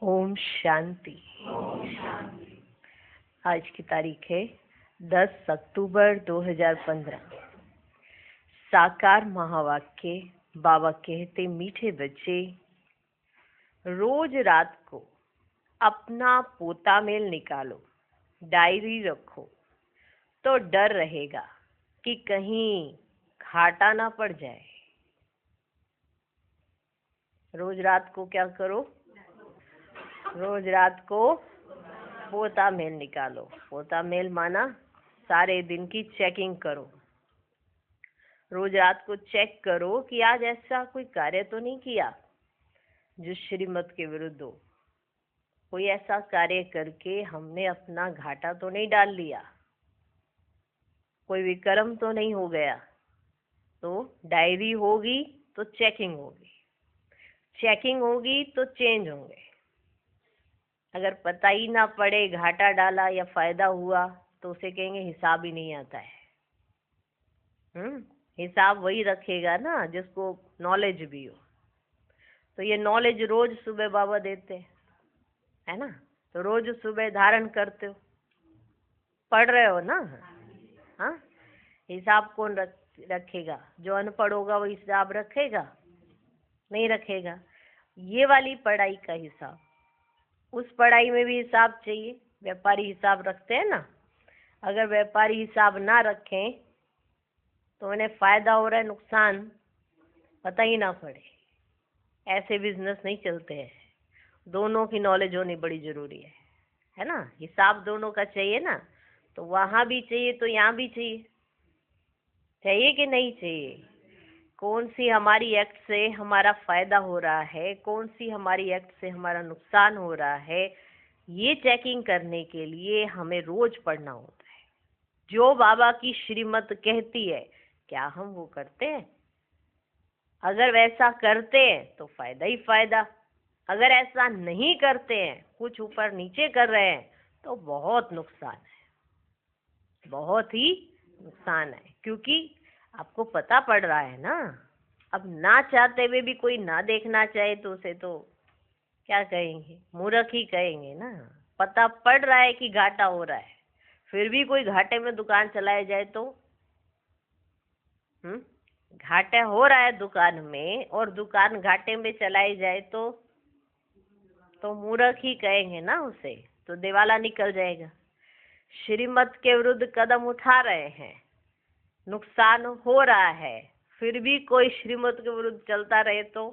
ओम शांति। आज की तारीख है 10 अक्टूबर 2015। साकार महावाक्य। बाबा कहते, मीठे बच्चे, रोज रात को अपना पोता मेल निकालो, डायरी रखो, तो डर रहेगा कि कहीं घाटा ना पड़ जाए। रोज रात को क्या करो? रोज रात को पोता मेल निकालो। पोता मेल माना सारे दिन की चेकिंग करो। रोज रात को चेक करो कि आज ऐसा कोई कार्य तो नहीं किया जो श्रीमत के विरुद्ध हो। कोई ऐसा कार्य करके हमने अपना घाटा तो नहीं डाल लिया, कोई विक्रम तो नहीं हो गया। तो डायरी होगी तो चेकिंग होगी, चेकिंग होगी तो चेंज होंगे। अगर पता ही ना पड़े घाटा डाला या फायदा हुआ तो उसे कहेंगे हिसाब ही नहीं आता है। हिसाब वही रखेगा ना जिसको नॉलेज भी हो। तो ये नॉलेज रोज सुबह बाबा देते हैं, है ना? तो रोज सुबह धारण करते हो, पढ़ रहे हो ना? हाँ, हिसाब कौन रखेगा? जो अनपढ़ होगा वो हिसाब रखेगा? नहीं रखेगा। ये वाली पढ़ाई का हिसाब, उस पढ़ाई में भी हिसाब चाहिए। व्यापारी हिसाब रखते हैं ना। अगर व्यापारी हिसाब ना रखें तो उन्हें फायदा हो रहा है नुकसान पता ही ना पड़े। ऐसे बिजनेस नहीं चलते हैं। दोनों की नॉलेज होनी बड़ी जरूरी है ना? हिसाब दोनों का चाहिए ना। तो वहां भी चाहिए तो यहाँ भी चाहिए। चाहिए कि नहीं चाहिए? कौन सी हमारी एक्ट से हमारा फायदा हो रहा है, कौन सी हमारी एक्ट से हमारा नुकसान हो रहा है, ये चेकिंग करने के लिए हमें रोज पढ़ना होता है। जो बाबा की श्रीमत कहती है क्या हम वो करते हैं? अगर वैसा करते हैं तो फायदा ही फायदा। अगर ऐसा नहीं करते हैं, कुछ ऊपर नीचे कर रहे हैं, तो बहुत नुकसान है, बहुत ही नुकसान है। क्योंकि आपको पता पड़ रहा है ना। अब ना चाहते हुए भी कोई ना देखना चाहे तो उसे तो क्या कहेंगे? मूर्ख ही कहेंगे ना। पता पड़ रहा है कि घाटा हो रहा है, फिर भी कोई घाटे में दुकान चलाए जाए तो घाटा हो रहा है दुकान में और दुकान घाटे में चलाई जाए तो मूर्ख ही कहेंगे ना उसे। तो दिवाला निकल जाएगा। श्रीमत के विरुद्ध कदम उठा रहे हैं, नुकसान हो रहा है, फिर भी कोई श्रीमत के विरुद्ध चलता रहे तो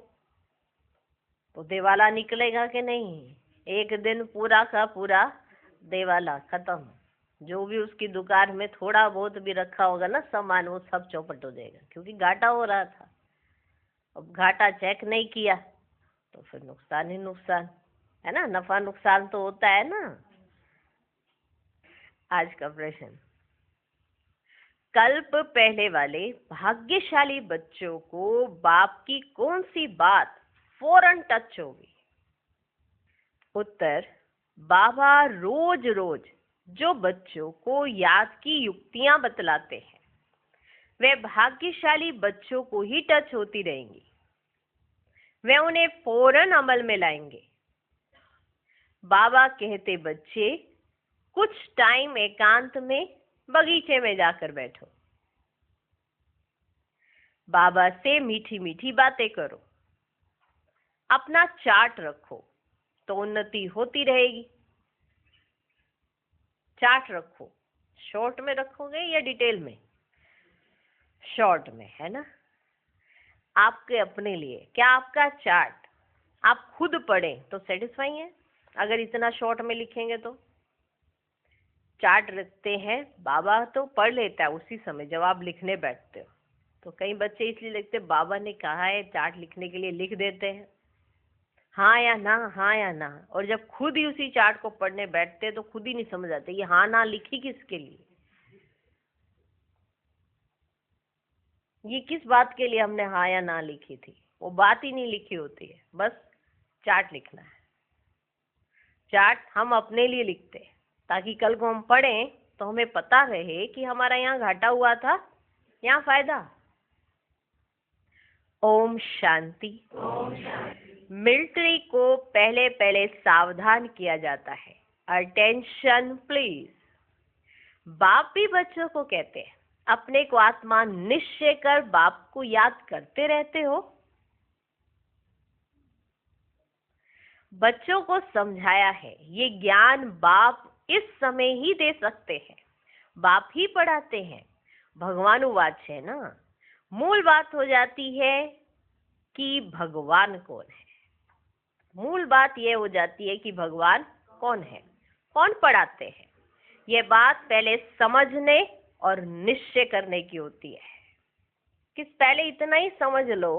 दिवाला निकलेगा कि नहीं? एक दिन पूरा का पूरा दिवाला खत्म। जो भी उसकी दुकान में थोड़ा बहुत भी रखा होगा ना सामान, वो सब चौपट हो जाएगा, क्योंकि घाटा हो रहा था। अब घाटा चेक नहीं किया तो फिर नुकसान ही नुकसान है ना। नफा नुकसान तो होता है ना। आज का प्रश्न, कल्प पहले वाले भाग्यशाली बच्चों को बाप की कौन सी बात फौरन टच होगी? उत्तर, बाबा रोज रोज जो बच्चों को याद की युक्तियां बतलाते हैं वे भाग्यशाली बच्चों को ही टच होती रहेंगी। वे उन्हें फौरन अमल में लाएंगे। बाबा कहते, बच्चे कुछ टाइम एकांत में बगीचे में जाकर बैठो, बाबा से मीठी मीठी बातें करो, अपना चार्ट रखो तो उन्नति होती रहेगी। चार्ट रखो, शॉर्ट में रखोगे या डिटेल में? शॉर्ट में, है ना? आपके अपने लिए क्या आपका चार्ट आप खुद पढ़ें तो सेटिस्फाई है? अगर इतना शॉर्ट में लिखेंगे तो चार्ट रखते हैं, बाबा तो पढ़ लेता है उसी समय जब आप लिखने बैठते हो। तो कई बच्चे इसलिए लिखते, बाबा ने कहा है चार्ट लिखने के लिए, लिख देते हैं हाँ या ना, हाँ या ना। और जब खुद ही उसी चार्ट को पढ़ने बैठते तो खुद ही नहीं समझ आते ये हाँ ना लिखी किसके लिए, ये किस बात के लिए हमने हाँ या ना लिखी थी। वो बात ही नहीं लिखी होती है, बस चार्ट लिखना है। चार्ट हम अपने लिए लिखते हैं ताकि कल को हम पढ़ें तो हमें पता रहे कि हमारा यहाँ घाटा हुआ था, यहाँ फायदा। ओम शांति। मिलिट्री को पहले पहले सावधान किया जाता है, अटेंशन प्लीज। बाप भी बच्चों को कहते हैं, अपने को आत्मा निश्चय कर बाप को याद करते रहते हो। बच्चों को समझाया है, ये ज्ञान बाप इस समय ही दे सकते हैं, बाप ही पढ़ाते हैं। भगवानुवाच है ना, मूल बात हो जाती है कि भगवान कौन है। मूल बात यह हो जाती है कि भगवान कौन है, कौन पढ़ाते हैं। यह बात पहले समझने और निश्चय करने की होती है कि पहले इतना ही समझ लो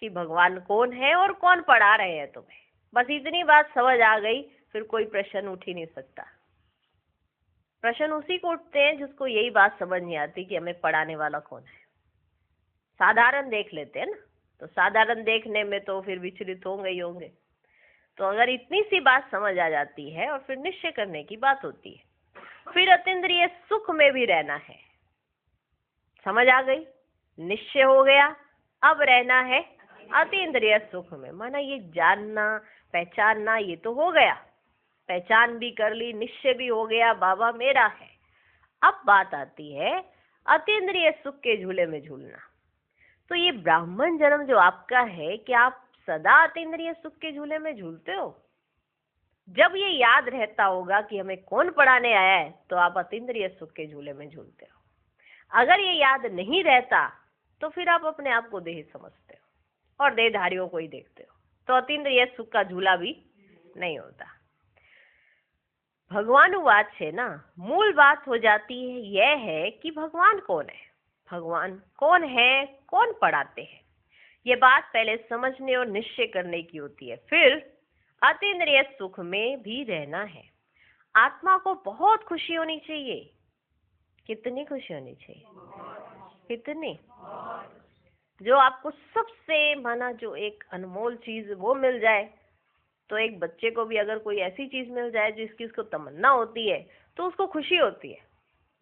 कि भगवान कौन है और कौन पढ़ा रहे हैं तुम्हें। बस इतनी बात समझ आ गई, फिर कोई प्रश्न उठ ही नहीं सकता। प्रश्न उसी को उठते हैं जिसको यही बात समझ नहीं आती कि हमें पढ़ाने वाला कौन है। साधारण देख लेते हैं ना, तो साधारण देखने में तो फिर विचलित होंगे ही होंगे। तो अगर इतनी सी बात समझ आ जाती है और फिर निश्चय करने की बात होती है, फिर अतीन्द्रिय सुख में भी रहना है। समझ आ गई, निश्चय हो गया, अब रहना है अतीन्द्रिय सुख में। माना ये जानना पहचानना ये तो हो गया, पहचान भी कर ली, निश्चय भी हो गया, बाबा मेरा है। अब बात आती है अतीन्द्रिय सुख के झूले में झूलना। तो ये ब्राह्मण जन्म जो आपका है, कि आप सदा अतीन्द्रिय सुख के झूले में झूलते हो। जब ये याद रहता होगा कि हमें कौन पढ़ाने आया है, तो आप अतीन्द्रिय सुख के झूले में झूलते हो। अगर ये याद नहीं रहता तो फिर आप अपने आप को देह समझते हो और देहधारियों को ही देखते हो, तो अतीन्द्रिय सुख का झूला भी नहीं होता। भगवानुवाच है ना, मूल बात हो जाती है यह है कि भगवान कौन है, भगवान कौन है, कौन पढ़ाते हैं। ये बात पहले समझने और निश्चय करने की होती है, फिर अतीन्द्रिय सुख में भी रहना है। आत्मा को बहुत खुशी होनी चाहिए। कितनी खुशी होनी चाहिए? कितनी? जो आपको सबसे माना जो एक अनमोल चीज वो मिल जाए, तो एक बच्चे को भी अगर कोई ऐसी चीज मिल जाए जिसकी उसको तमन्ना होती है, तो उसको खुशी होती है।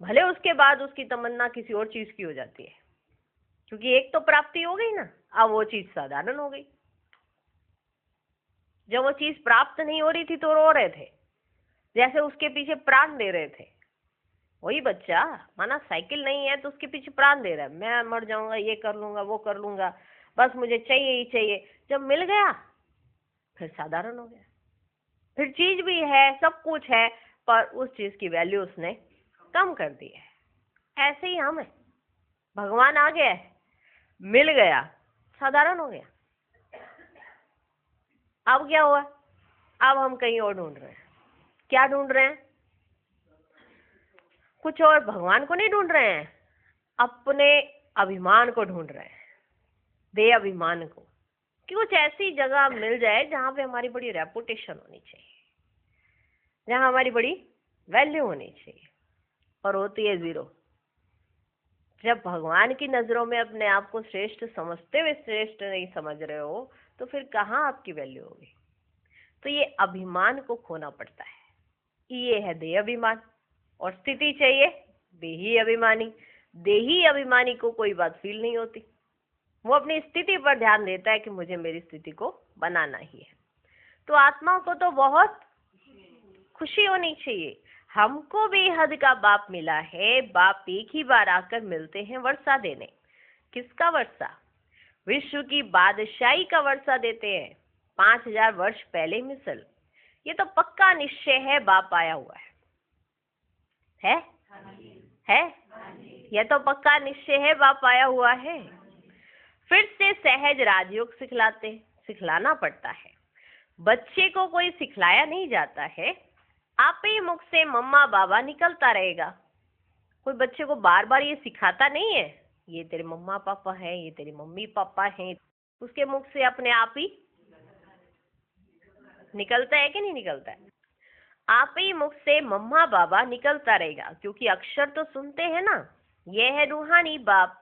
भले उसके बाद उसकी तमन्ना किसी और चीज की हो जाती है, क्योंकि एक तो प्राप्ति हो गई ना, अब वो चीज साधारण हो गई। जब वो चीज प्राप्त नहीं हो रही थी तो रो रहे थे, जैसे उसके पीछे प्राण दे रहे थे। वही बच्चा माना साइकिल नहीं है तो उसके पीछे प्राण दे रहा है, मैं मर जाऊंगा, ये कर लूंगा, वो कर लूंगा, बस मुझे चाहिए ही चाहिए। जब मिल गया फिर साधारण हो गया, फिर चीज भी है, सब कुछ है, पर उस चीज की वैल्यू उसने कम कर दी है। ऐसे ही हम है, भगवान आ गया, मिल गया, साधारण हो गया। अब क्या हुआ? अब हम कहीं और ढूंढ रहे हैं। क्या ढूंढ रहे हैं? कुछ और, भगवान को नहीं ढूंढ रहे हैं, अपने अभिमान को ढूंढ रहे हैं, देह अभिमान को। कि कुछ ऐसी जगह मिल जाए जहां पे हमारी बड़ी रेपुटेशन होनी चाहिए, जहां हमारी बड़ी वैल्यू होनी चाहिए, और होती है जीरो। जब भगवान की नजरों में अपने आप को श्रेष्ठ समझते हुए श्रेष्ठ नहीं समझ रहे हो, तो फिर कहाँ आपकी वैल्यू होगी? तो ये अभिमान को खोना पड़ता है। ये है देह अभिमान, और स्थिति चाहिए देही अभिमानी। देही अभिमानी को कोई बात फील नहीं होती, वो अपनी स्थिति पर ध्यान देता है कि मुझे मेरी स्थिति को बनाना ही है। तो आत्मा को तो बहुत खुशी होनी चाहिए। हमको भी हद का बाप मिला है। बाप एक ही बार आकर मिलते हैं वर्षा देने। किसका वर्षा? विश्व की बादशाही का वर्षा देते हैं। 5000 वर्ष पहले मिसल। ये तो पक्का निश्चय है, बाप आया हुआ है? है? यह तो पक्का निश्चय है, बाप आया हुआ है। फिर से सहज राजयोग सिखलाना पड़ता है। बच्चे को कोई सिखलाया नहीं जाता है, आप ही मुख से मम्मा बाबा निकलता रहेगा। कोई बच्चे को बार बार ये सिखाता नहीं है, ये तेरे मम्मा पापा है, ये तेरे मम्मी पापा हैं। उसके मुख से अपने आप ही निकलता है कि नहीं निकलता है? आप ही मुख से मम्मा बाबा निकलता रहेगा, क्योंकि अक्षर तो सुनते हैं ना। यह है रूहानी बाप।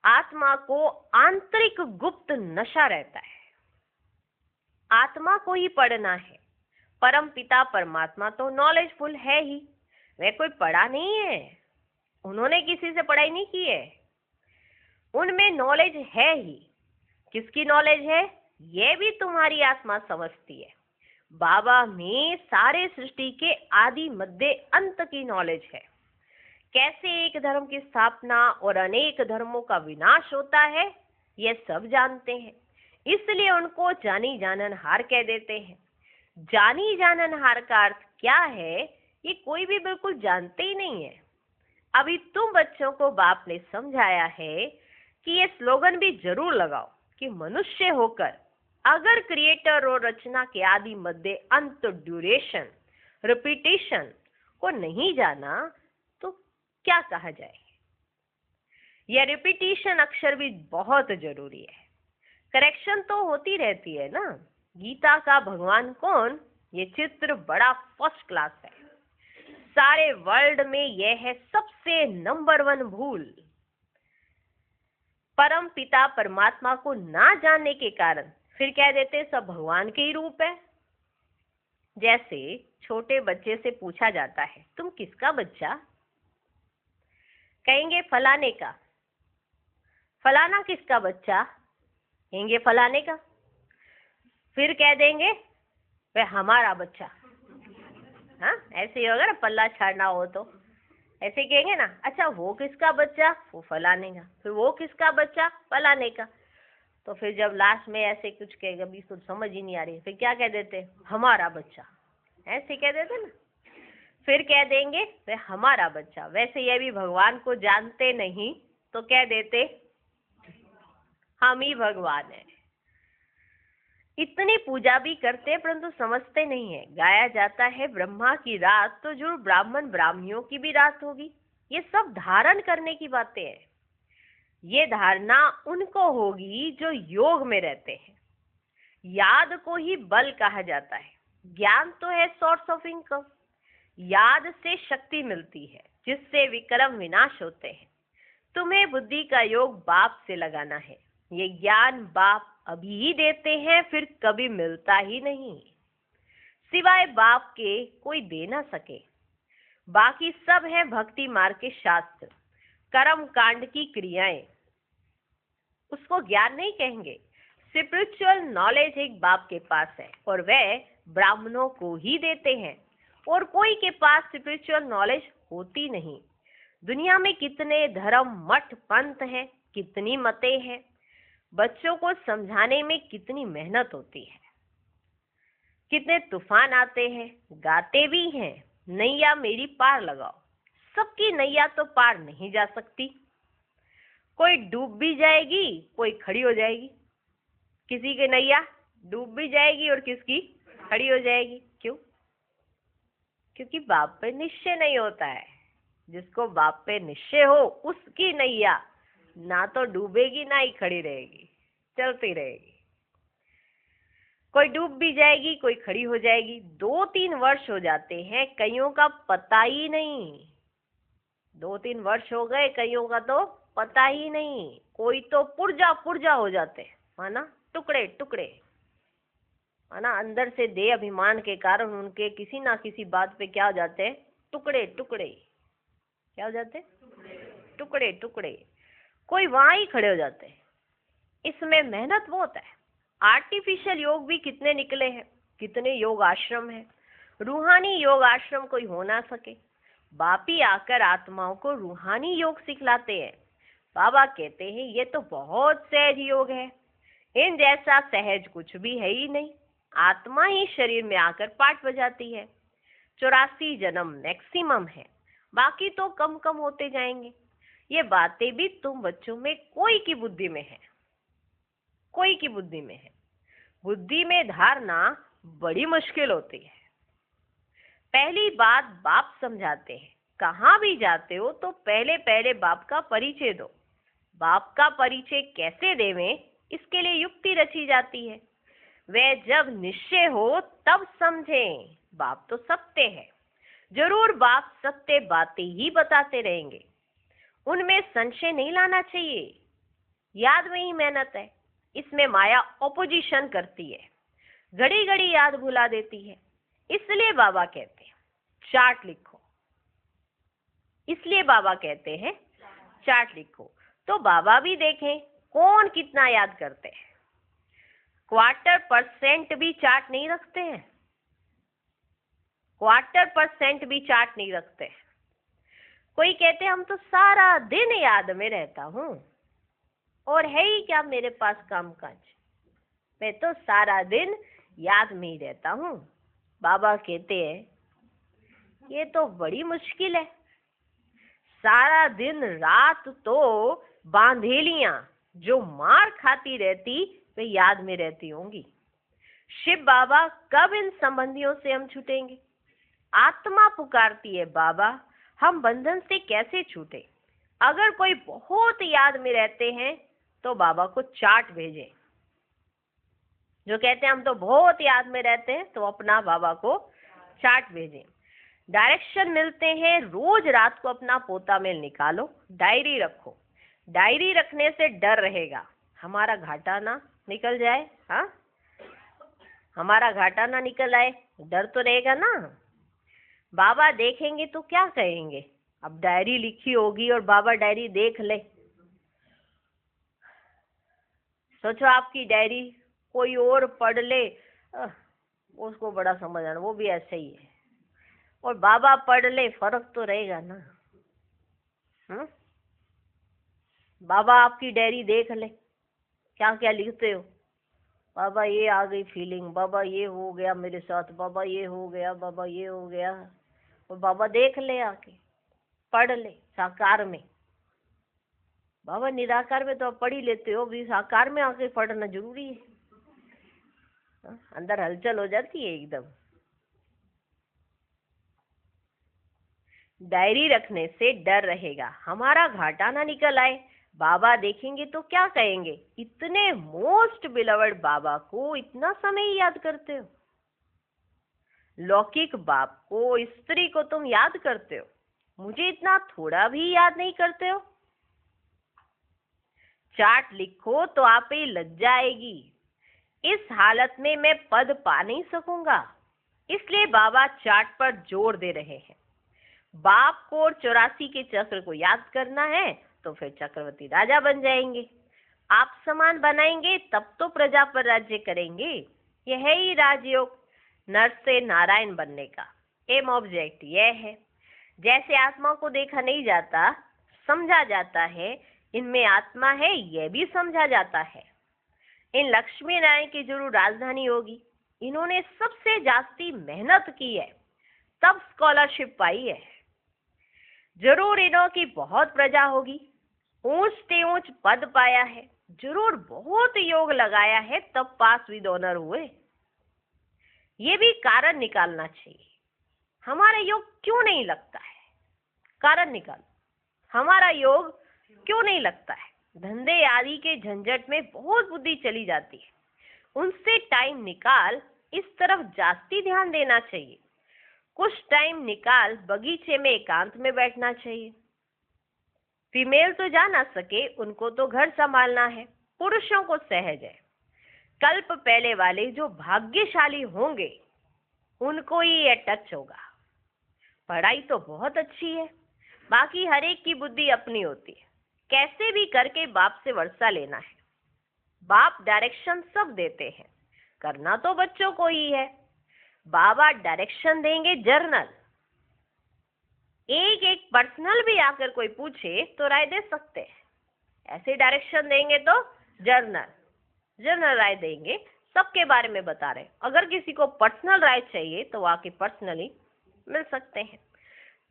आत्मा को आंतरिक गुप्त नशा रहता है, आत्मा को ही पढ़ना है। परम पिता परमात्मा तो नॉलेजफुल है ही, वह कोई पढ़ा नहीं है, उन्होंने किसी से पढ़ाई नहीं की है, उनमें नॉलेज है ही। किसकी नॉलेज है? ये भी तुम्हारी आत्मा समझती है। बाबा में सारे सृष्टि के आदि मध्य अंत की नॉलेज है। कैसे एक धर्म की स्थापना और अनेक धर्मों का विनाश होता है ये सब जानते हैं, इसलिए उनको जानी जाननहार कह देते हैं। जानी जाननहार का अर्थ क्या है ये कोई भी बिल्कुल जानते ही नहीं है। अभी तुम बच्चों को बाप ने समझाया है कि ये स्लोगन भी जरूर लगाओ कि मनुष्य होकर अगर क्रिएटर और रचना के आदि मध्य अंत ड्यूरेशन रिपीटेशन को नहीं जाना तो क्या कहा जाए। यह रिपीटेशन अक्षर भी बहुत जरूरी है। करेक्शन तो होती रहती है ना। गीता का भगवान कौन, ये चित्र बड़ा फर्स्ट क्लास है। सारे वर्ल्ड में यह है सबसे नंबर 1 भूल। परम पिता परमात्मा को ना जानने के कारण फिर कह देते सब भगवान के ही रूप है। जैसे छोटे बच्चे से पूछा जाता है तुम किसका बच्चा, कहेंगे फलाने का। फलाना किसका बच्चा, कहेंगे फलाने का। फिर कह देंगे वह हमारा बच्चा। हाँ, ऐसे ही होगा ना, पल्ला छाड़ना हो तो ऐसे कहेंगे ना। अच्छा वो किसका बच्चा, वो फलाने का। फिर वो किसका बच्चा, फलाने का। तो फिर जब लास्ट में ऐसे कुछ कहेगा भी तो समझ ही नहीं आ रही, फिर क्या कह देते, हमारा बच्चा। ऐसे कह देते ना। फिर कह देंगे वह हमारा बच्चा। वैसे ये भी भगवान को जानते नहीं तो कह देते हम ही भगवान है। इतनी पूजा भी करते परंतु समझते नहीं है। गाया जाता है ब्रह्मा की रात तो जो ब्राह्मण ब्राह्मणियों की भी रात होगी। ये सब धारण करने की बातें हैं। ये धारणा उनको होगी जो योग में रहते हैं। याद को ही बल कहा जाता है। ज्ञान तो है सोर्स ऑफ इनकम। याद से शक्ति मिलती है जिससे विक्रम विनाश होते हैं। तुम्हें बुद्धि का योग बाप से लगाना है। ये ज्ञान बाप अभी ही देते हैं, फिर कभी मिलता ही नहीं। सिवाय बाप के कोई दे ना सके। बाकी सब है भक्ति मार्ग के शास्त्र, कर्म कांड की क्रियाएं। उसको ज्ञान नहीं कहेंगे। स्पिरिचुअल नॉलेज एक बाप के पास है और वह ब्राह्मणों को ही देते हैं और कोई के पास स्पिरिचुअल नॉलेज होती नहीं। दुनिया में कितने धर्म मठ पंथ हैं, कितनी मतें हैं। बच्चों को समझाने में कितनी मेहनत होती है। कितने तूफान आते हैं, गाते भी हैं नैया मेरी पार लगाओ। सबकी नैया तो पार नहीं जा सकती। कोई डूब भी जाएगी, कोई खड़ी हो जाएगी। किसी की नैया डूब भी जाएगी और किसकी खड़ी हो जाएगी। क्यों? क्योंकि बाप पे निश्चय नहीं होता है। जिसको बाप पे निश्चय हो उसकी नैया ना तो डूबेगी ना ही खड़ी रहेगी, चलती रहेगी। कोई डूब भी जाएगी, कोई खड़ी हो जाएगी। 2-3 वर्ष हो जाते हैं, कईयों का पता ही नहीं। 2-3 वर्ष हो गए, कईयों का तो पता ही नहीं। कोई तो पुर्जा पुर्जा हो जाते हैं, माना टुकड़े टुकड़े, माना अंदर से देह अभिमान के कारण उनके किसी ना किसी बात पे क्या हो जाते हैं, टुकड़े टुकड़े। क्या हो जाते हैं? टुकड़े टुकड़े। कोई वहां ही खड़े हो जाते हैं। इसमें मेहनत बहुत है। आर्टिफिशियल योग भी कितने निकले हैं, कितने योग आश्रम हैं। रूहानी योग आश्रम कोई हो ना सके। बाप ही आकर आत्माओं को रूहानी योग सिखलाते हैं। बाबा कहते हैं ये तो बहुत सहज योग है। इन जैसा सहज कुछ भी है ही नहीं। आत्मा ही शरीर में आकर पाठ बजाती है। 84 जन्म मैक्सिमम है, बाकी तो कम कम होते जाएंगे। ये बातें भी तुम बच्चों में कोई की बुद्धि में है, कोई की बुद्धि में है। बुद्धि में धारना बड़ी मुश्किल होती है। पहली बात बाप समझाते हैं, कहाँ भी जाते हो तो पहले पहले बाप का परिचय दो। बाप का परिचय कैसे देवें इसके लिए युक्ति रची जाती है। वह जब निश्चय हो तब समझें। बाप तो सत्य है, जरूर बाप सत्य बातें ही बताते रहेंगे। उनमें संशय नहीं लाना चाहिए। याद में ही मेहनत है। इसमें माया ऑपोजिशन करती है, घड़ी घड़ी याद भुला देती है। इसलिए बाबा कहते हैं चार्ट लिखो। इसलिए बाबा कहते हैं चार्ट लिखो, तो बाबा भी देखें कौन कितना याद करते हैं। 1/4% भी चार्ट नहीं रखते हैं, 1/4% भी चार्ट नहीं रखते। कोई कहते हम तो सारा दिन याद में रहता हूँ, और है ही क्या मेरे पास काम काज, मैं तो सारा दिन याद में ही रहता हूँ। बाबा कहते हैं ये तो बड़ी मुश्किल है, सारा दिन रात तो बांधेलियां जो मार खाती रहती वे याद में रहती होंगी। शिव बाबा कब इन संबंधियों से हम छूटेंगे? आत्मा पुकारती है बाबा हम बंधन से कैसे छूटे? अगर कोई बहुत याद में रहते हैं तो बाबा को चार्ट भेजें। जो कहते हैं हम तो बहुत याद में रहते हैं तो अपना बाबा को चार्ट भेजें। डायरेक्शन मिलते हैं, रोज रात को अपना पोता मेल निकालो, डायरी रखो। डायरी रखने से डर रहेगा, हमारा घाटा ना निकल जाए। हाँ, हमारा घाटा ना निकल आए, डर तो रहेगा ना। बाबा देखेंगे तो क्या कहेंगे? अब डायरी लिखी होगी और बाबा डायरी देख ले, सोचो आपकी डायरी कोई और पढ़ ले, उसको बड़ा समझ आना, वो भी ऐसे ही है, और बाबा पढ़ ले, फर्क तो रहेगा ना। बाबा आपकी डायरी देख ले, क्या क्या लिखते हो? बाबा ये आ गई फीलिंग, बाबा ये हो गया मेरे साथ, बाबा ये हो गया, बाबा ये हो गया। और बाबा देख ले, आके पढ़ ले साकार में। बाबा निराकार में तो आप पढ़ ही लेते हो, भी साकार में आके पढ़ना जरूरी है। अंदर हलचल हो जाती है एकदम। डायरी रखने से डर रहेगा, हमारा घाटा ना निकल आए। बाबा देखेंगे तो क्या कहेंगे? इतने मोस्ट बिलवर्ड बाबा को इतना समय याद करते हो, लौकिक बाप को, स्त्री को तुम याद करते हो, मुझे इतना थोड़ा भी याद नहीं करते हो। चार्ट लिखो तो आप ही लज्जा आएगी, इस हालत में मैं पद पा नहीं सकूंगा। इसलिए बाबा चार्ट पर जोर दे रहे हैं। बाप को और 84 के चक्र को याद करना है तो फिर चक्रवर्ती राजा बन जाएंगे। आप समान बनाएंगे तब तो प्रजा पर राज्य करेंगे। यह ही राजयोग, नर से नारायण बनने का एम ऑब्जेक्ट यह है। जैसे आत्मा को देखा नहीं जाता, समझा जाता है, इनमें आत्मा है यह भी समझा जाता है। इन लक्ष्मी नारायण की जरूर राजधानी होगी, इन्होंने सबसे जास्ती मेहनत की है तब स्कॉलरशिप पाई है। जरूर इन्हों की बहुत प्रजा होगी, ऊंच से ऊंच पद पाया है, जरूर बहुत योग लगाया है तब पास विद ऑनर हुए। ये भी कारण निकालना चाहिए, हमारा योग क्यों नहीं लगता है? कारण निकालो, हमारा योग क्यों नहीं लगता है? धंधे आदि के झंझट में बहुत बुद्धि चली जाती है, उनसे टाइम निकाल इस तरफ जास्ती ध्यान देना चाहिए। कुछ टाइम निकाल बगीचे में एकांत में बैठना चाहिए। फीमेल तो जा ना सके, उनको तो घर संभालना है, पुरुषों को सहज है। कल्प पहले वाले जो भाग्यशाली होंगे उनको ही ये टच होगा। पढ़ाई तो बहुत अच्छी है, बाकी हर एक की बुद्धि अपनी होती है, कैसे भी करके बाप से वर्षा लेना है। बाप डायरेक्शन सब देते हैं, करना तो बच्चों को ही है। बाबा डायरेक्शन देंगे जर्नल, एक एक पर्सनल भी आकर कोई पूछे तो राय दे सकते हैं। ऐसे डायरेक्शन देंगे तो जर्नल राय देंगे, सबके बारे में बता रहे। अगर किसी को पर्सनल राय चाहिए तो आके पर्सनली मिल सकते हैं।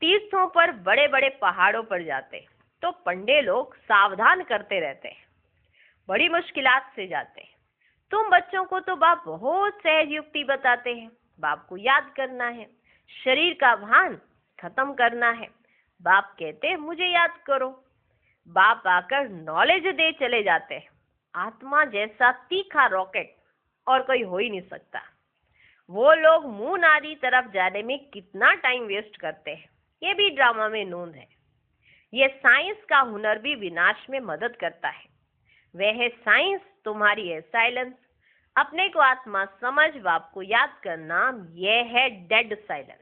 तीर्थों पर, बड़े बड़े पहाड़ों पर जाते तो पंडे लोग सावधान करते रहते हैं, बड़ी मुश्किलात से जाते हैं। तुम बच्चों को तो बाप बहुत सहज युक्ति बताते हैं। बाप को याद करना है, शरीर का भान खत्म करना है। बाप कहते हैं मुझे याद करो, बाप आकर नॉलेज दे चले जाते हैं। आत्मा जैसा तीखा रॉकेट और कोई हो ही नहीं सकता। वो लोग मून आदि तरफ जाने में कितना टाइम वेस्ट करते हैं, ये भी ड्रामा में नूंद है। ये साइंस का हुनर भी विनाश में मदद करता है। वह है साइंस, तुम्हारी है साइलेंस। अपने को आत्मा समझ, बाप को याद करना, यह है डेड साइलेंस।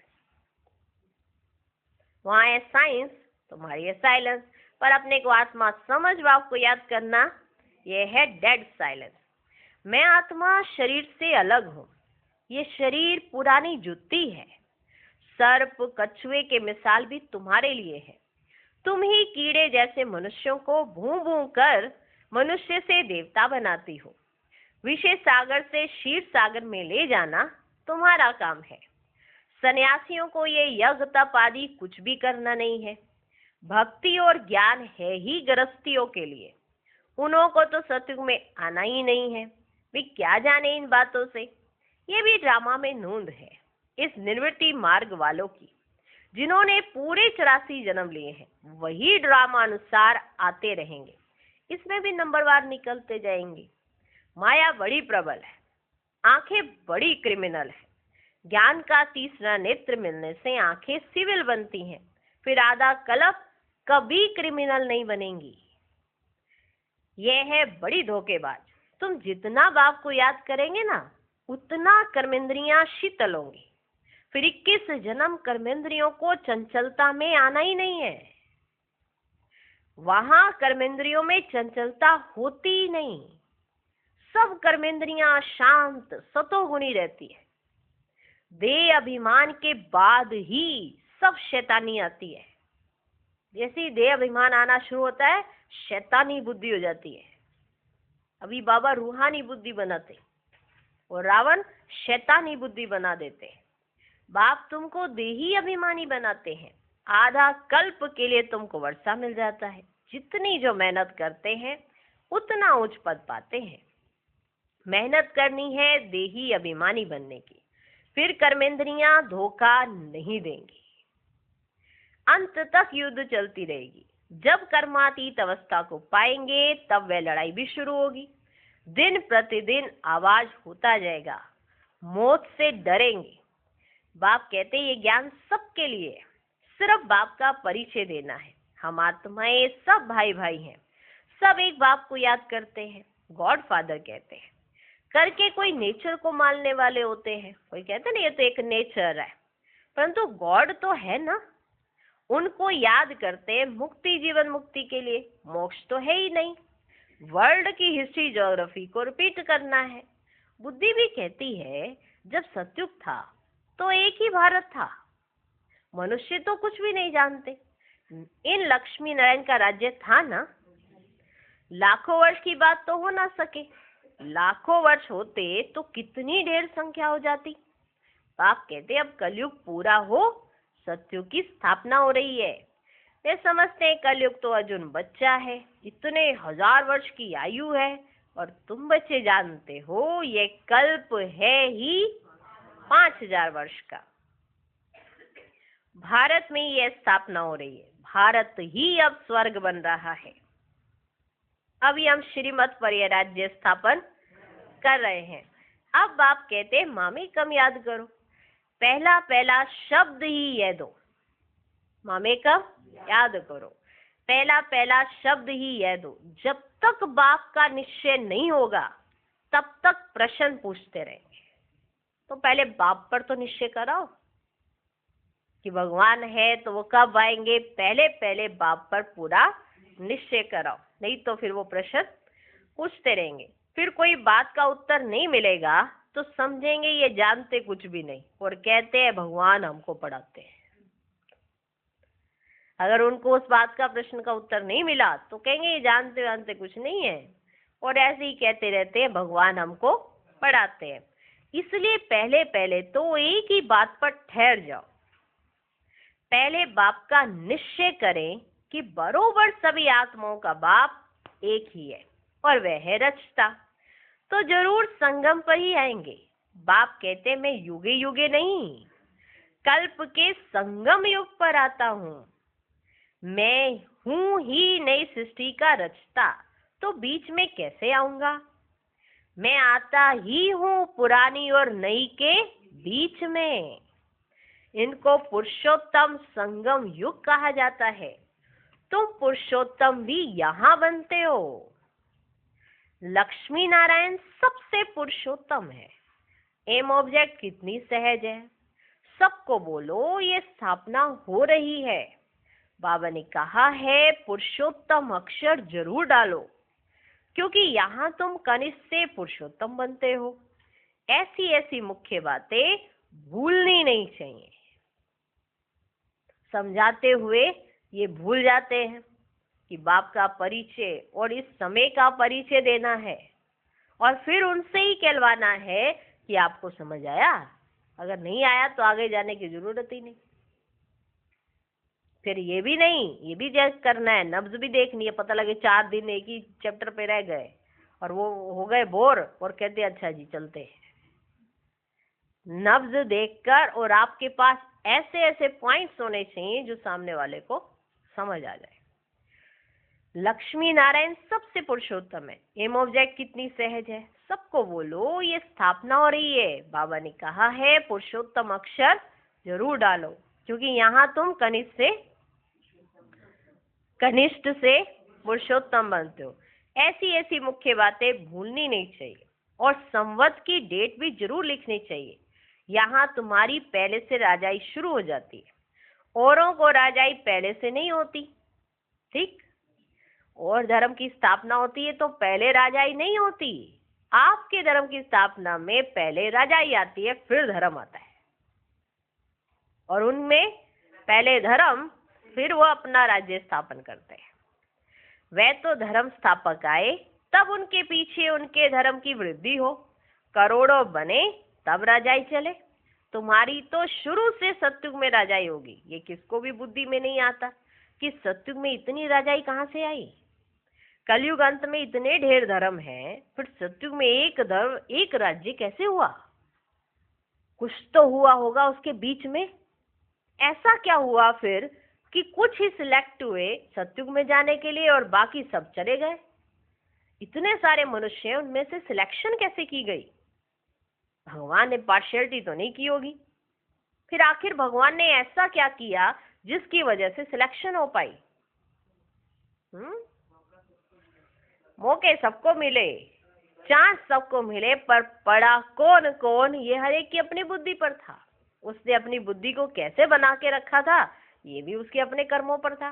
वहां है साइंस, तुम्हारी है साइलेंस, पर अपने को आत्मा समझ, बाप को याद करना, यह है डेड साइलेंस। मैं आत्मा शरीर से अलग हूँ। ये शरीर पुरानी जुत्ती है। सर्प कछुए के मिसाल भी तुम्हारे लिए है। तुम ही कीड़े जैसे मनुष्यों को भूं भूं कर मनुष्य से देवता बनाती हो। विषय सागर से क्षीर सागर में ले जाना तुम्हारा काम है। सन्यासियों को ये यज्ञ तप आदि कुछ भी करना नहीं है। भक्ति और ज्ञान है ही गृहस्थियों के लिए। उन्हों को तो सतयुग में आना ही नहीं है। वे क्या जाने इन बातों से। ये भी ड्रामा में नूंद है इस निवृत्ति मार्ग वालों की, जिन्होंने पूरे 84 जन्म लिए हैं। वही ड्रामा अनुसार आते रहेंगे। इसमें भी नंबरवार निकलते जाएंगे। माया बड़ी प्रबल है, आंखें बड़ी क्रिमिनल है। ज्ञान का तीसरा नेत्र मिलने से आंखें सिविल बनती हैं, फिर आधा कलप कभी क्रिमिनल नहीं बनेंगी। यह है बड़ी धोखेबाज। तुम जितना बाप को याद करेंगे ना, उतना कर्मेंद्रियां शीतल होंगी। फिर 21 जन्म कर्मेंद्रियों को चंचलता में आना ही नहीं है। वहां कर्मेंद्रियों में चंचलता होती ही नहीं। सब कर्मेंद्रियां शांत सतोगुणी रहती है। देह अभिमान के बाद ही सब शैतानी आती है। जैसे ही देह अभिमान आना शुरू होता है, शैतानी बुद्धि हो जाती है। अभी बाबा रूहानी बुद्धि बनाते और रावण शैतानी बुद्धि बना देते। बाप तुमको देही अभिमानी बनाते हैं। आधा कल्प के लिए तुमको वर्षा मिल जाता है। जितनी जो मेहनत करते हैं उतना उच्च पद पाते हैं। मेहनत करनी है देही अभिमानी बनने की, फिर कर्मेंद्रियां धोखा नहीं देंगी। अंत तक युद्ध चलती रहेगी। जब कर्मातीत अवस्था को पाएंगे तब वह लड़ाई भी शुरू होगी। दिन प्रतिदिन आवाज होता जाएगा, मौत से डरेंगे। बाप कहते ये ज्ञान सबके लिए है, सिर्फ बाप का परिचय देना है। हम आत्माएं सब भाई भाई हैं, सब एक बाप को याद करते हैं। गॉड फादर कहते हैं। करके कोई नेचर को मानने वाले होते हैं। कोई कहते ना ये तो एक नेचर है, परंतु गॉड तो है ना। उनको याद करते मुक्ति जीवन मुक्ति के लिए। मोक्ष तो है ही नहीं। वर्ल्ड की हिस्ट्री ज्योग्राफी को रिपीट करना है। बुद्धि भी कहती है जब सतयुग था तो एक ही भारत था। मनुष्य तो कुछ भी नहीं जानते। इन लक्ष्मी नारायण का राज्य था ना। लाखों वर्ष की बात तो हो ना सके। लाखों वर्ष होते तो कितनी ढेर संख्या हो जाती। आप कहते अब कलयुग पूरा हो, सतयुग की स्थापना हो रही है। वे समझते हैं कलयुग तो अर्जुन बच्चा है, इतने 1000 वर्ष की आयु है। और तुम बच्चे जानते हो ये कल्प है ही 5000 वर्ष का। भारत में यह स्थापना हो रही है। भारत ही अब स्वर्ग बन रहा है। अभी हम श्रीमत पर यह राज्य स्थापन कर रहे हैं। अब बाप कहते हैं मामी कम याद करो, पहला पहला शब्द ही यह दो। मामे कब याद करो, पहला पहला शब्द ही यह दो। जब तक बाप का निश्चय नहीं होगा तब तक प्रश्न पूछते रहेंगे। तो पहले बाप पर तो निश्चय कराओ कि भगवान है तो वो कब आएंगे। पहले पहले बाप पर पूरा निश्चय कराओ, नहीं तो फिर वो प्रश्न पूछते रहेंगे। फिर कोई बात का उत्तर नहीं मिलेगा तो समझेंगे ये जानते कुछ भी नहीं और कहते हैं भगवान हमको पढ़ाते हैं। अगर उनको उस बात का प्रश्न का उत्तर नहीं मिला तो कहेंगे ये जानते जानते कुछ नहीं है, और ऐसे ही कहते रहते हैं भगवान हमको पढ़ाते हैं। इसलिए पहले पहले तो एक ही बात पर ठहर जाओ। पहले बाप का निश्चय करें कि बरोबर सभी आत्माओं का बाप एक ही है और वह है रचता। तो जरूर संगम पर ही आएंगे। बाप कहते मैं युगे युगे नहीं, कल्प के संगम युग पर आता हूँ। मैं हूँ ही नई सृष्टि का रचता, तो बीच में कैसे आऊंगा। मैं आता ही हूँ पुरानी और नई के बीच में। इनको पुरुषोत्तम संगम युग कहा जाता है। तुम पुरुषोत्तम भी यहाँ बनते हो। लक्ष्मी नारायण सबसे पुरुषोत्तम है। एम ऑब्जेक्ट कितनी सहज है। सबको बोलो ये स्थापना हो रही है। बाबा ने कहा है पुरुषोत्तम अक्षर जरूर डालो। क्योंकि यहाँ तुम कनिष्ठ से पुरुषोत्तम बनते हो। ऐसी ऐसी मुख्य बातें भूलनी नहीं चाहिए। समझाते हुए ये भूल जाते हैं कि बाप का परिचय और इस समय का परिचय देना है और फिर उनसे ही कहलवाना है कि आपको समझ आया। अगर नहीं आया तो आगे जाने की जरूरत ही नहीं। फिर ये भी नहीं, ये भी चेक करना है, नब्ज भी देखनी है। पता लगे 4 दिन एक ही चैप्टर पे रह गए और वो हो गए बोर और कहते अच्छा जी चलते हैं। नब्ज देखकर, और आपके पास ऐसे ऐसे पॉइंट्स होने चाहिए जो सामने वाले को समझ आ जाए। लक्ष्मी नारायण सबसे पुरुषोत्तम है। एम ऑब्जेक्ट कितनी सहज है, सबको बोलो ये स्थापना हो रही है। बाबा ने कहा है पुरुषोत्तम अक्षर जरूर डालो, क्योंकि यहाँ तुम कनिष्ठ से पुरुषोत्तम बनते हो। ऐसी ऐसी मुख्य बातें भूलनी नहीं चाहिए और संवत की डेट भी जरूर लिखनी चाहिए। यहाँ तुम्हारी पहले से राजाई शुरू हो जाती है, औरों को राजाई पहले से नहीं होती। ठीक, और धर्म की स्थापना होती है तो पहले राजाई नहीं होती। आपके धर्म की स्थापना में पहले राजाई आती है, फिर धर्म आता है, और उनमें पहले धर्म, फिर वो अपना राज्य स्थापन करते हैं। वह तो धर्म स्थापक आए तब उनके पीछे उनके धर्म की वृद्धि हो, करोड़ों बने तब राजाई चले। तुम्हारी तो शुरू से सतयुग में राजाई होगी। ये किसको भी बुद्धि में नहीं आता कि सतयुग में इतनी राजाई कहाँ से आई। कलयुग अंत में इतने ढेर धर्म हैं, फिर सतयुग में एक धर्म एक राज्य कैसे हुआ। कुछ तो हुआ होगा उसके बीच में। ऐसा क्या हुआ फिर कि कुछ ही सिलेक्ट हुए सतयुग में जाने के लिए और बाकी सब चले गए। इतने सारे मनुष्य हैं, उनमें से सिलेक्शन कैसे की गई। भगवान ने पार्शियलिटी तो नहीं की होगी। फिर आखिर भगवान ने ऐसा क्या किया जिसकी वजह से सिलेक्शन हो पाई। मौके सबको मिले, चांस सबको मिले, पर पड़ा कौन कौन ये हर एक की अपनी बुद्धि पर था। उसने अपनी बुद्धि को कैसे बना के रखा था ये भी उसके अपने कर्मों पर था,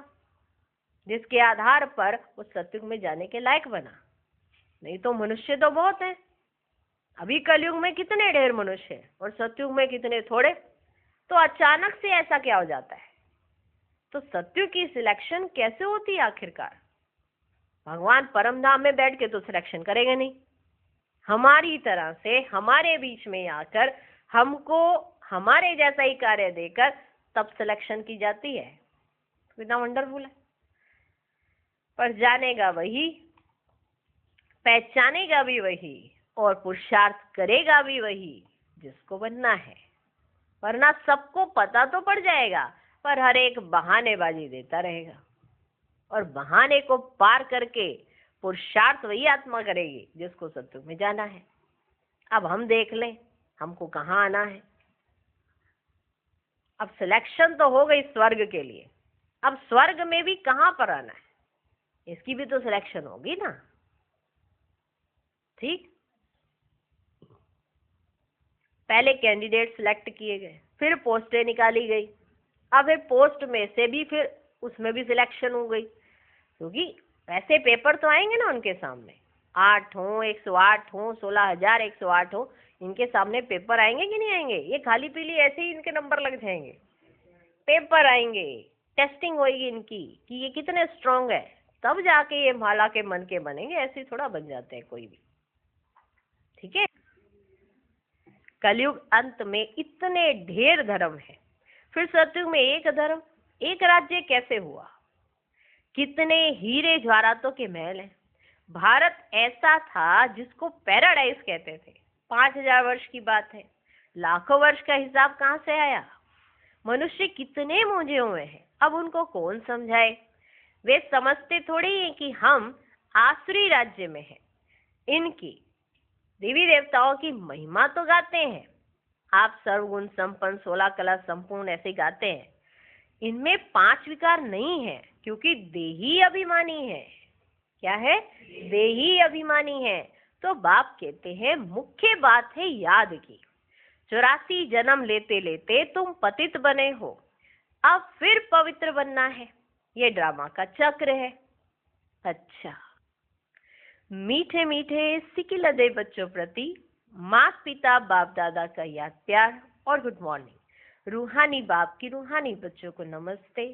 जिसके आधार पर वो सतयुग में जाने के लायक बना। नहीं तो मनुष्य तो बहुत है। अभी कलयुग में कितने ढेर मनुष्य हैं और सतयुग में कितने थोड़े। तो अचानक से ऐसा क्या हो जाता है। तो सतयुग की सिलेक्शन कैसे होती है आखिरकार। भगवान परम धाम में बैठ के तो सिलेक्शन करेंगे नहीं, हमारी तरह से हमारे बीच में आकर हमको हमारे जैसा ही कार्य देकर तब सिलेक्शन की जाती है। कितना वंडरफुल है। पर जानेगा वही, पहचानेगा भी वही और पुरुषार्थ करेगा भी वही जिसको बनना है। वरना सबको पता तो पड़ जाएगा, पर हर एक बहानेबाजी देता रहेगा, और बहाने को पार करके पुरुषार्थ वही आत्मा करेगी जिसको सत्युग में जाना है। अब हम देख लें हमको कहाँ आना है। अब सिलेक्शन तो हो गई स्वर्ग के लिए, अब स्वर्ग में भी कहाँ पर आना है इसकी भी तो सिलेक्शन होगी ना। ठीक, पहले कैंडिडेट सिलेक्ट किए गए, फिर पोस्टें निकाली गई। अब फिर पोस्ट में से भी फिर उसमें भी सिलेक्शन हो गई, क्योंकि वैसे पेपर तो आएंगे ना उनके सामने। 8 हो, 108 हो, 16,108 हो, इनके सामने पेपर आएंगे कि नहीं आएंगे। ये खाली पीली ऐसे ही इनके नंबर लग जाएंगे। पेपर आएंगे, टेस्टिंग होगी इनकी कि ये कितने स्ट्रांग है, तब जाके ये माला के मन के बनेंगे। ऐसे थोड़ा बन जाते हैं कोई भी। ठीक है, कलयुग अंत में इतने ढेर धर्म है, फिर सतयुग में एक धर्म एक राज्य कैसे हुआ। कितने हीरे जवाहरातों के महल हैं। भारत ऐसा था जिसको पैराडाइज कहते थे। 5,000 वर्ष की बात है, लाखों वर्ष का हिसाब कहाँ से आया। मनुष्य कितने मूंझे हुए हैं, अब उनको कौन समझाए। वे समझते थोड़ी हैं कि हम आसुरी राज्य में हैं। इनकी देवी देवताओं की महिमा तो गाते हैं, आप सर्वगुण संपन्न 16 कला संपूर्ण ऐसे गाते हैं। इनमें 5 विकार नहीं है, क्योंकि देही अभिमानी है। क्या है, देही अभिमानी है। तो बाप कहते हैं मुख्य बात है याद की। 84 जन्म लेते लेते तुम पतित बने हो, अब फिर पवित्र बनना है। ये ड्रामा का चक्र है। अच्छा, मीठे मीठे सिकिलदे बच्चों प्रति माता पिता बाप दादा का याद प्यार और गुड मॉर्निंग। रूहानी बाप की रूहानी बच्चों को नमस्ते।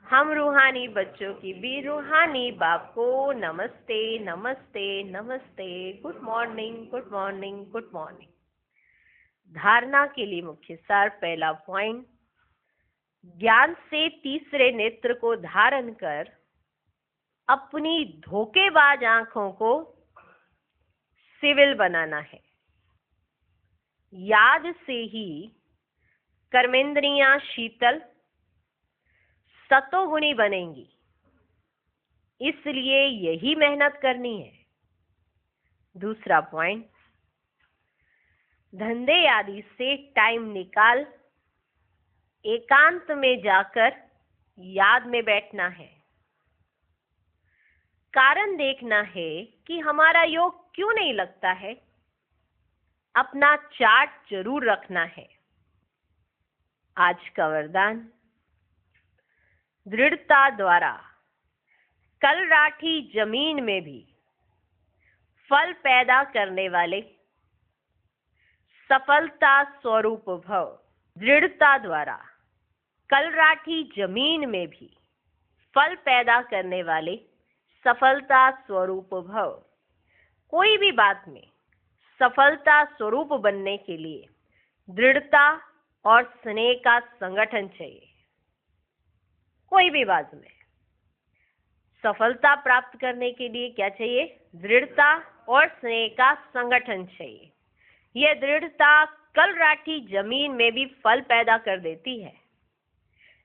हम रूहानी बच्चों की भी रूहानी बाप को नमस्ते नमस्ते नमस्ते। Good morning good morning good morning. धारणा के लिए मुख्य सार। पहला पॉइंट, ज्ञान से तीसरे नेत्र को धारण कर अपनी धोखेबाज आंखों को सिविल बनाना है। याद से ही कर्मेंद्रियां शीतल सतोगुणी बनेंगी, इसलिए यही मेहनत करनी है। दूसरा पॉइंट, धंधे आदि से टाइम निकाल एकांत में जाकर याद में बैठना है। कारण देखना है कि हमारा योग क्यों नहीं लगता है। अपना चार्ट जरूर रखना है। आज का वरदान, दृढ़ता द्वारा कलराठी जमीन में भी फल पैदा करने वाले सफलता स्वरूप भव। दृढ़ता द्वारा कलराठी जमीन में भी फल पैदा करने वाले सफलता स्वरूप भव। कोई भी बात में सफलता स्वरूप बनने के लिए दृढ़ता और स्नेह का संगठन चाहिए। कोई भी बात में सफलता प्राप्त करने के लिए क्या चाहिए? दृढ़ता और स्नेह का संगठन चाहिए। यह दृढ़ता कलराठी जमीन में भी फल पैदा कर देती है।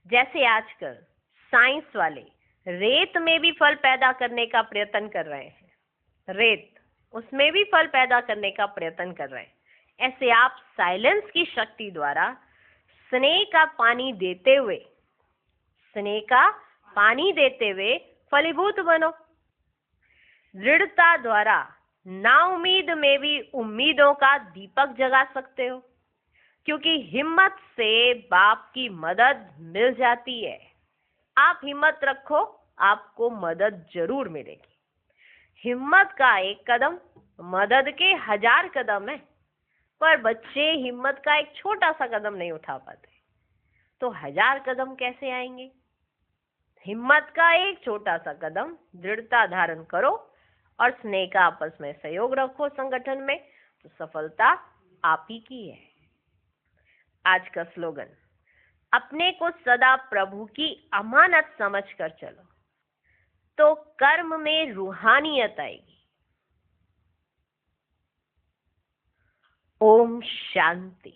जैसे आजकल साइंस वाले रेत में भी फल पैदा करने का प्रयत्न कर रहे हैं। रेत, उसमें भी फल पैदा करने का प्रयत्न कर रहे हैं। ऐसे आप साइलेंस की शक्ति द्वारा स्नेह का पानी देते हुए फलीभूत बनो। दृढ़ता द्वारा नाउम्मीद में भी उम्मीदों का दीपक जगा सकते हो, क्योंकि हिम्मत से बाप की मदद मिल जाती है। आप हिम्मत रखो, आपको मदद जरूर मिलेगी। हिम्मत का एक कदम मदद के 1000 कदम है, पर बच्चे हिम्मत का एक छोटा सा कदम नहीं उठा पाते, तो 1000 कदम कैसे आएंगे? हिम्मत का एक छोटा सा कदम, दृढ़ता धारण करो और स्नेह का आपस में सहयोग रखो संगठन में, तो सफलता आप ही की है। आज का स्लोगन, अपने को सदा प्रभु की अमानत समझकर चलो तो कर्म में रूहानियत आएगी। ओम शांति।